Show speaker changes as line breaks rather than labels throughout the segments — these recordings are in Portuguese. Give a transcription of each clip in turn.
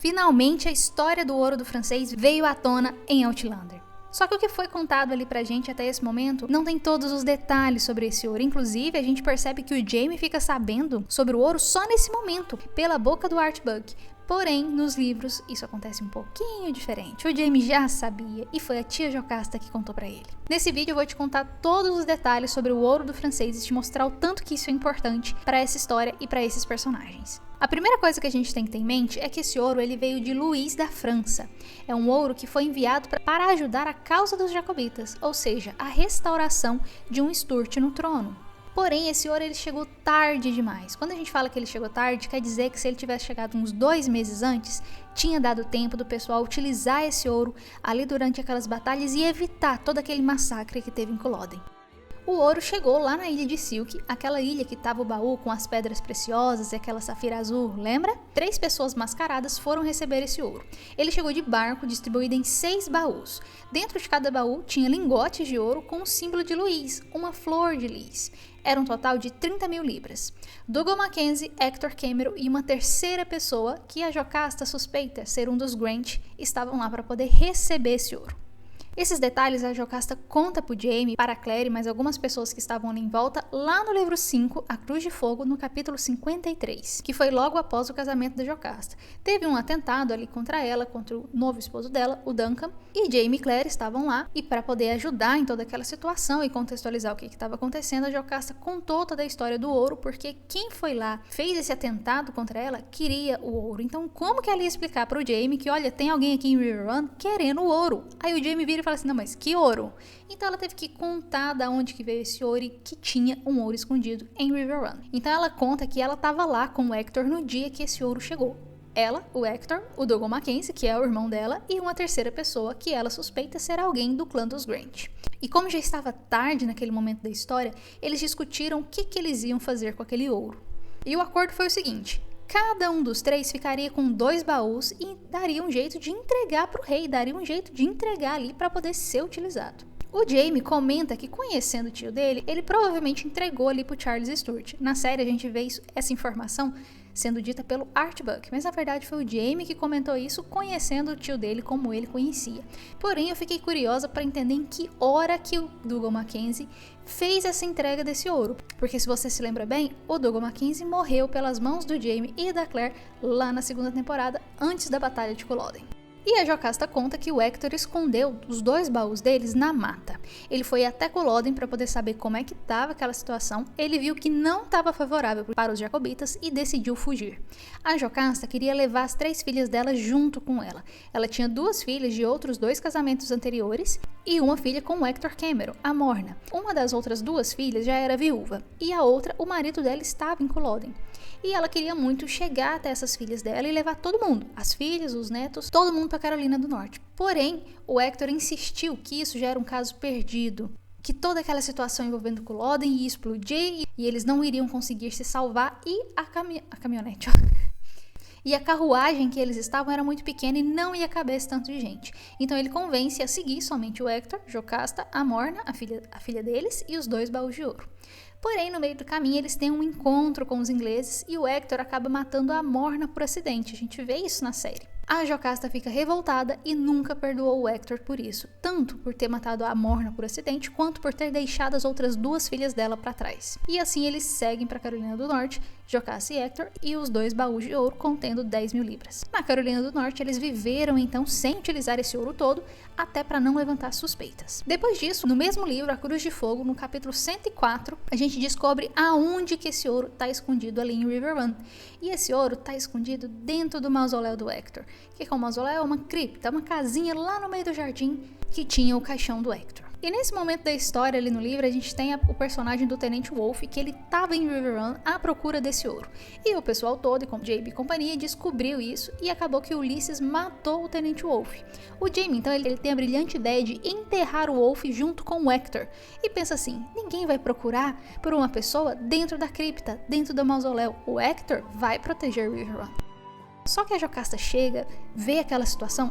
Finalmente a história do ouro do francês veio à tona em Outlander. Só que o que foi contado ali pra gente até esse momento não tem todos os detalhes sobre esse ouro. Inclusive, a gente percebe que o Jaime fica sabendo sobre o ouro só nesse momento, pela boca do Art Buck. Porém, nos livros, isso acontece um pouquinho diferente. O Jaime já sabia e foi a tia Jocasta que contou pra ele. Nesse vídeo eu vou te contar todos os detalhes sobre o ouro do francês e te mostrar o tanto que isso é importante pra essa história e pra esses personagens. A primeira coisa que a gente tem que ter em mente é que esse ouro ele veio de Luís da França. É um ouro que foi enviado para ajudar a causa dos jacobitas, ou seja, a restauração de um Stuart no trono. Porém, esse ouro ele chegou tarde demais. Quando a gente fala que ele chegou tarde, quer dizer que se ele tivesse chegado uns 2 meses antes, tinha dado tempo do pessoal utilizar esse ouro ali durante aquelas batalhas e evitar todo aquele massacre que teve em Culloden. O ouro chegou lá na ilha de Silk, aquela ilha que tava o baú com as pedras preciosas e aquela safira azul, lembra? 3 pessoas mascaradas foram receber esse ouro. Ele chegou de barco, distribuído em 6 baús. Dentro de cada baú tinha lingotes de ouro com o símbolo de Luís, uma flor de lis. Era um total de 30 mil libras. Dougal Mackenzie, Hector Cameron e uma terceira pessoa, que a Jocasta suspeita ser um dos Grant, estavam lá para poder receber esse ouro. Esses detalhes a Jocasta conta pro Jaime, para Claire e mais algumas pessoas que estavam ali em volta, lá no livro 5, A Cruz de Fogo, no capítulo 53, que foi logo após o casamento da Jocasta. Teve um atentado ali contra ela, contra o novo esposo dela, o Duncan, e Jaime e Claire estavam lá, e para poder ajudar em toda aquela situação e contextualizar o que estava acontecendo, a Jocasta contou toda a história do ouro, porque quem foi lá, fez esse atentado contra ela, queria o ouro. Então como que ela ia explicar pro Jaime que, olha, tem alguém aqui em Riverrun querendo o ouro? Aí o Jaime vira e fala assim, não, mas que ouro? Então ela teve que contar da onde que veio esse ouro e que tinha um ouro escondido em Riverrun. Então ela conta que ela estava lá com o Hector no dia que esse ouro chegou. Ela, o Hector, o Dougal Mackenzie, que é o irmão dela, e uma terceira pessoa que ela suspeita ser alguém do clã dos Grant. E como já estava tarde naquele momento da história, eles discutiram o que eles iam fazer com aquele ouro. E o acordo foi o seguinte: cada um dos 3 ficaria com 2 baús e daria um jeito de entregar para o rei, daria um jeito de entregar ali para poder ser utilizado. O Jaime comenta que, conhecendo o tio dele, ele provavelmente entregou ali pro Charles Stuart. Na série a gente vê essa informação sendo dita pelo Art Buck, mas na verdade foi o Jaime que comentou isso, conhecendo o tio dele como ele conhecia. Porém, eu fiquei curiosa para entender em que hora que o Dougal Mackenzie fez essa entrega desse ouro, porque se você se lembra bem, o Dougal Mackenzie morreu pelas mãos do Jaime e da Claire lá na 2ª temporada, antes da Batalha de Culloden. E a Jocasta conta que o Hector escondeu os 2 baús deles na mata. Ele foi até Culloden para poder saber como é que estava aquela situação. Ele viu que não estava favorável para os jacobitas e decidiu fugir. A Jocasta queria levar as 3 filhas dela junto com ela. Ela tinha 2 filhas de outros 2 casamentos anteriores e uma filha com o Hector Cameron, a Morna. Uma das outras 2 filhas já era viúva e a outra, o marido dela, estava em Culloden. E ela queria muito chegar até essas filhas dela e levar todo mundo, as filhas, os netos, todo mundo para Carolina do Norte. Porém, o Hector insistiu que isso já era um caso perdido, que toda aquela situação envolvendo Culloden ia explodir e eles não iriam conseguir se salvar, e a caminhonete, e a carruagem que eles estavam era muito pequena e não ia caber esse tanto de gente. Então ele convence a seguir somente o Hector, Jocasta, a Morna, a filha deles, e os 2 baús de ouro. Porém, no meio do caminho, eles têm um encontro com os ingleses e o Hector acaba matando a Morna por acidente. A gente vê isso na série. A Jocasta fica revoltada e nunca perdoou o Hector por isso, tanto por ter matado a Morna por acidente, quanto por ter deixado as outras 2 filhas dela para trás. E assim eles seguem para Carolina do Norte, Jocasta e Hector, e os 2 baús de ouro contendo 10 mil libras. Na Carolina do Norte, eles viveram então sem utilizar esse ouro todo, até para não levantar suspeitas. Depois disso, no mesmo livro, A Cruz de Fogo, no capítulo 104, a gente descobre aonde que esse ouro está escondido ali em Riverrun. E esse ouro está escondido dentro do mausoléu do Hector, que é um mausoléu, é uma cripta, uma casinha lá no meio do jardim que tinha o caixão do Hector. E nesse momento da história ali no livro, a gente tem o personagem do Tenente Wolfe, que ele estava em Riverrun à procura desse ouro. E o pessoal todo, como Jaime e companhia, descobriu isso e acabou que Ulysses matou o Tenente Wolfe. O Jaime, então, ele tem a brilhante ideia de enterrar o Wolfe junto com o Hector. E pensa assim, ninguém vai procurar por uma pessoa dentro da cripta, dentro do mausoléu. O Hector vai proteger Riverrun. Só que a Jocasta chega, vê aquela situação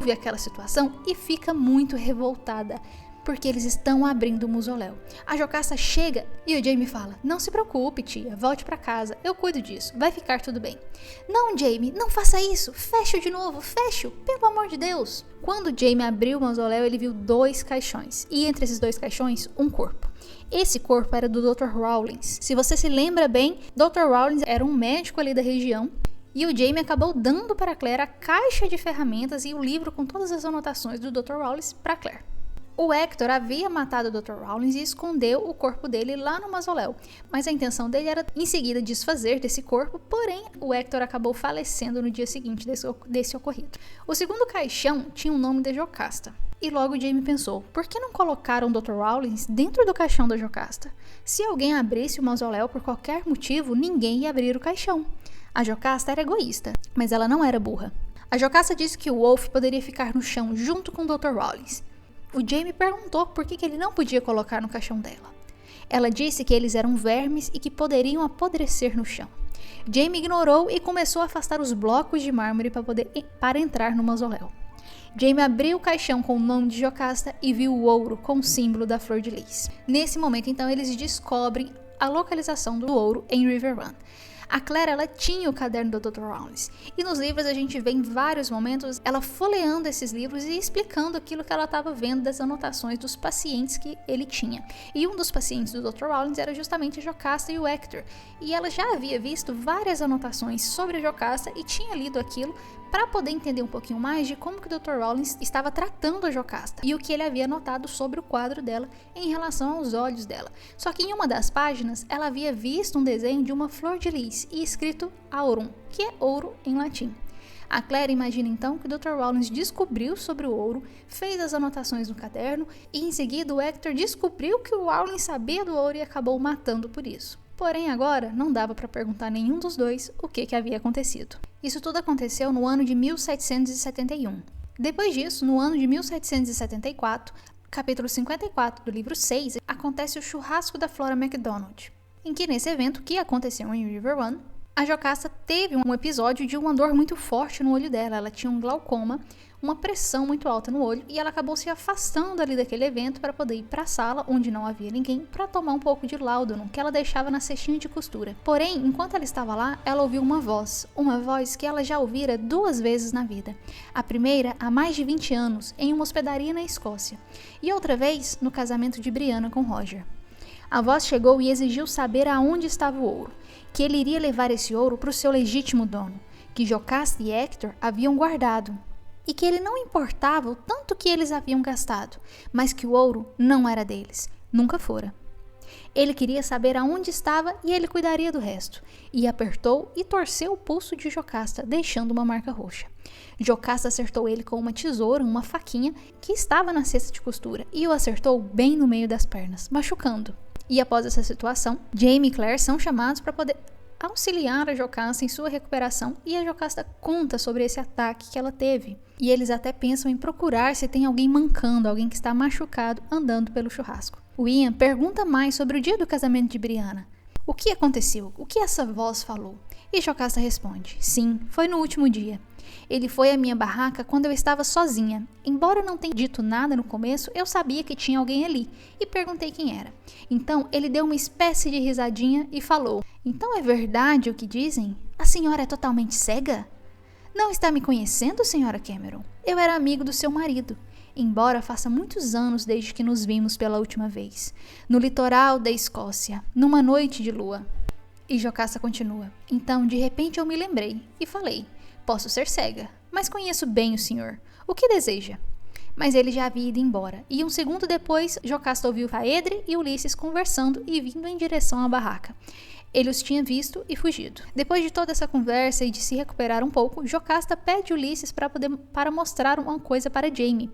e fica muito revoltada. porque eles estão abrindo o mausoléu. A Jocasta chega e o Jaime fala: não se preocupe, tia, volte pra casa, eu cuido disso, vai ficar tudo bem. Não, Jaime, não faça isso, feche-o de novo, feche-o, pelo amor de Deus. Quando Jaime abriu o mausoléu, ele viu 2 caixões, e entre esses 2 caixões, um corpo. Esse corpo era do Dr. Rawlings. Se você se lembra bem, Dr. Rawlings era um médico ali da região, e o Jaime acabou dando para Claire a caixa de ferramentas e o livro com todas as anotações do Dr. Rawlings para Claire. O Hector havia matado o Dr. Rawlings e escondeu o corpo dele lá no mausoléu, mas a intenção dele era em seguida desfazer desse corpo, porém o Hector acabou falecendo no dia seguinte desse ocorrido. O segundo caixão tinha o nome de Jocasta, e logo Jaime pensou: por que não colocaram o Dr. Rawlings dentro do caixão da Jocasta? Se alguém abrisse o mausoléu por qualquer motivo, ninguém ia abrir o caixão. A Jocasta era egoísta, mas ela não era burra. A Jocasta disse que o Wolf poderia ficar no chão junto com o Dr. Rawlings. O Jaime perguntou por que ele não podia colocar no caixão dela. Ela disse que eles eram vermes e que poderiam apodrecer no chão. Jaime ignorou e começou a afastar os blocos de mármore para entrar no mausoléu. Jaime abriu o caixão com o nome de Jocasta e viu o ouro com o símbolo da flor de lis. Nesse momento, então, eles descobrem a localização do ouro em River Run. A Claire, ela tinha o caderno do Dr. Rawlings, e nos livros a gente vê em vários momentos ela folheando esses livros e explicando aquilo que ela estava vendo das anotações dos pacientes que ele tinha. E um dos pacientes do Dr. Rawlings era justamente a Jocasta e o Hector, e ela já havia visto várias anotações sobre a Jocasta e tinha lido aquilo para poder entender um pouquinho mais de como que o Dr. Rawlings estava tratando a Jocasta e o que ele havia notado sobre o quadro dela em relação aos olhos dela. Só que em uma das páginas ela havia visto um desenho de uma flor de lis e escrito aurum, que é ouro em latim. A Claire imagina então que o Dr. Rawlings descobriu sobre o ouro, fez as anotações no caderno e em seguida o Hector descobriu que o Rawlings sabia do ouro e acabou o matando por isso. Porém agora não dava para perguntar a nenhum dos dois o que havia acontecido. Isso tudo aconteceu no ano de 1771. Depois disso, no ano de 1774, capítulo 54 do livro 6, acontece o churrasco da Flora MacDonald, em que nesse evento, que aconteceu em River Run, a Jocasta teve um episódio de uma dor muito forte no olho dela. Ela tinha um glaucoma, uma pressão muito alta no olho, e ela acabou se afastando ali daquele evento para poder ir para a sala, onde não havia ninguém, para tomar um pouco de Laudanum, que ela deixava na cestinha de costura. Porém, enquanto ela estava lá, ela ouviu uma voz que ela já ouvira 2 vezes na vida. A primeira, há mais de 20 anos, em uma hospedaria na Escócia, e outra vez, no casamento de Brianna com Roger. A voz chegou e exigiu saber aonde estava o ouro, que ele iria levar esse ouro para o seu legítimo dono, que Jocasta e Hector haviam guardado, e que ele não importava o tanto que eles haviam gastado, mas que o ouro não era deles, nunca fora. Ele queria saber aonde estava e ele cuidaria do resto, e apertou e torceu o pulso de Jocasta, deixando uma marca roxa. Jocasta acertou ele com uma tesoura, uma faquinha, que estava na cesta de costura, e o acertou bem no meio das pernas, machucando. E após essa situação, Jaime e Claire são chamados para poder auxiliar a Jocasta em sua recuperação, e a Jocasta conta sobre esse ataque que ela teve. E eles até pensam em procurar se tem alguém mancando, alguém que está machucado andando pelo churrasco. O Ian pergunta mais sobre o dia do casamento de Brianna. O que aconteceu? O que essa voz falou? E Jocasta responde: sim, foi no último dia. Ele foi à minha barraca quando eu estava sozinha. Embora eu não tenha dito nada no começo, eu sabia que tinha alguém ali e perguntei quem era. Então ele deu uma espécie de risadinha e falou: então é verdade o que dizem? A senhora é totalmente cega? Não está me conhecendo, senhora Cameron? Eu era amigo do seu marido, embora faça muitos anos desde que nos vimos pela última vez, no litoral da Escócia, numa noite de lua. E Jocasta continua: então de repente eu me lembrei e falei: posso ser cega, mas conheço bem o senhor. O que deseja? Mas ele já havia ido embora, e um segundo depois, Jocasta ouviu Faedre e Ulisses conversando e vindo em direção à barraca. Ele os tinha visto e fugido. Depois de toda essa conversa e de se recuperar um pouco, Jocasta pede Ulisses para mostrar uma coisa para Jaime.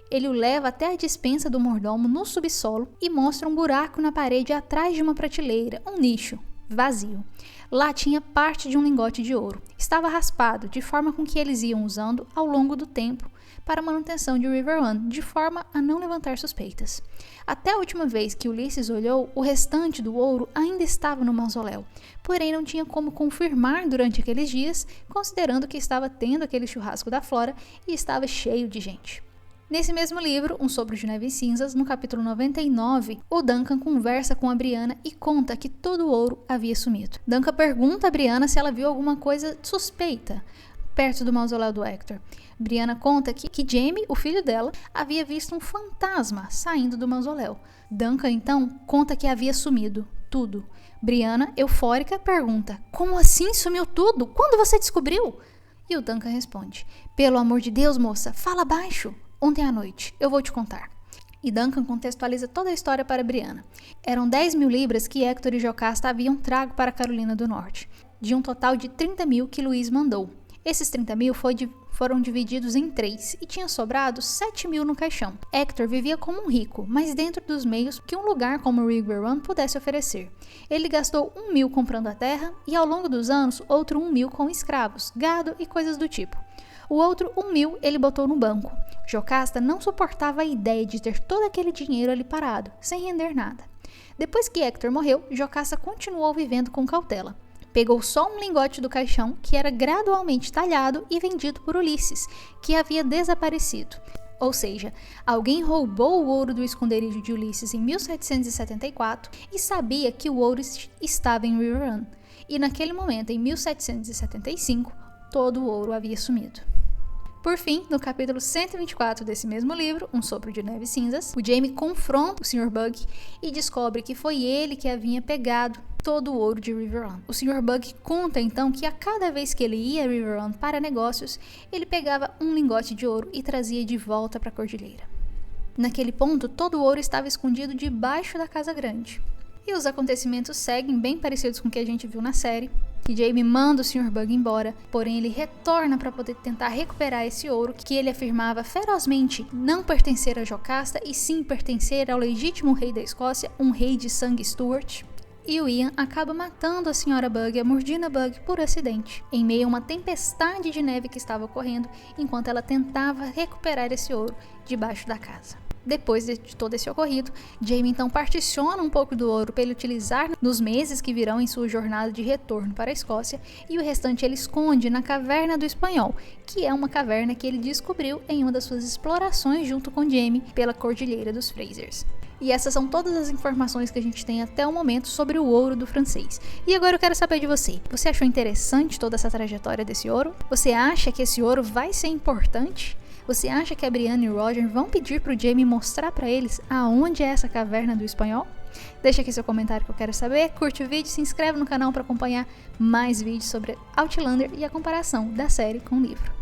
Ele o leva até a despensa do mordomo no subsolo e mostra um buraco na parede atrás de uma prateleira, um nicho vazio. Lá tinha parte de um lingote de ouro. Estava raspado, de forma com que eles iam usando ao longo do tempo para a manutenção de River Run, de forma a não levantar suspeitas. Até a última vez que Ulisses olhou, o restante do ouro ainda estava no mausoléu, porém não tinha como confirmar durante aqueles dias, considerando que estava tendo aquele churrasco da Flora e estava cheio de gente. Nesse mesmo livro, Um Sopro de Neve e Cinzas, no capítulo 99, o Duncan conversa com a Brianna e conta que todo o ouro havia sumido. Duncan pergunta a Brianna se ela viu alguma coisa suspeita perto do mausoléu do Hector. Brianna conta que Jaime, o filho dela, havia visto um fantasma saindo do mausoléu. Duncan, então, conta que havia sumido tudo. Brianna, eufórica, pergunta: como assim sumiu tudo? Quando você descobriu? E o Duncan responde: pelo amor de Deus, moça, fala baixo. Ontem à noite, eu vou te contar. E Duncan contextualiza toda a história para Brianna. Eram 10.000 libras que Hector e Jocasta haviam trago para a Carolina do Norte, de um total de 30.000 que Luís mandou. Esses 30.000 foram divididos em 3 e tinha sobrado 7.000 no caixão. Hector vivia como um rico, mas dentro dos meios que um lugar como River Run pudesse oferecer. Ele gastou 1.000 comprando a terra e ao longo dos anos outro 1.000 com escravos, gado e coisas do tipo. O outro 1.000 ele botou no banco. Jocasta não suportava a ideia de ter todo aquele dinheiro ali parado, sem render nada. Depois que Hector morreu, Jocasta continuou vivendo com cautela. Pegou só um lingote do caixão, que era gradualmente talhado e vendido por Ulisses, que havia desaparecido. Ou seja, alguém roubou o ouro do esconderijo de Ulisses em 1774 e sabia que o ouro estava em River Run. E naquele momento, em 1775, todo o ouro havia sumido. Por fim, no capítulo 124 desse mesmo livro, Um Sopro de Neve e Cinzas, o Jaime confronta o Sr. Bug e descobre que foi ele que havia pegado todo o ouro de River Run. O Sr. Bug conta então que a cada vez que ele ia a River Run para negócios, ele pegava um lingote de ouro e trazia de volta para a cordilheira. Naquele ponto, todo o ouro estava escondido debaixo da Casa Grande. E os acontecimentos seguem bem parecidos com o que a gente viu na série. Que Jaime manda o Sr. Bug embora, porém ele retorna para poder tentar recuperar esse ouro que ele afirmava ferozmente não pertencer a Jocasta e sim pertencer ao legítimo rei da Escócia, um rei de sangue Stuart. E o Ian acaba matando a Sra. Bug, a Mordina Bug, por acidente, em meio a uma tempestade de neve que estava ocorrendo, enquanto ela tentava recuperar esse ouro debaixo da casa. Depois de todo esse ocorrido, Jaime então particiona um pouco do ouro para ele utilizar nos meses que virão em sua jornada de retorno para a Escócia, e o restante ele esconde na Caverna do Espanhol, que é uma caverna que ele descobriu em uma das suas explorações junto com Jaime pela Cordilheira dos Frasers. E essas são todas as informações que a gente tem até o momento sobre o ouro do francês. E agora eu quero saber de você. Você achou interessante toda essa trajetória desse ouro? Você acha que esse ouro vai ser importante? Você acha que a Brianna e o Roger vão pedir pro Jaime mostrar pra eles aonde é essa Caverna do Espanhol? Deixa aqui seu comentário que eu quero saber, curte o vídeo, se inscreve no canal para acompanhar mais vídeos sobre Outlander e a comparação da série com o livro.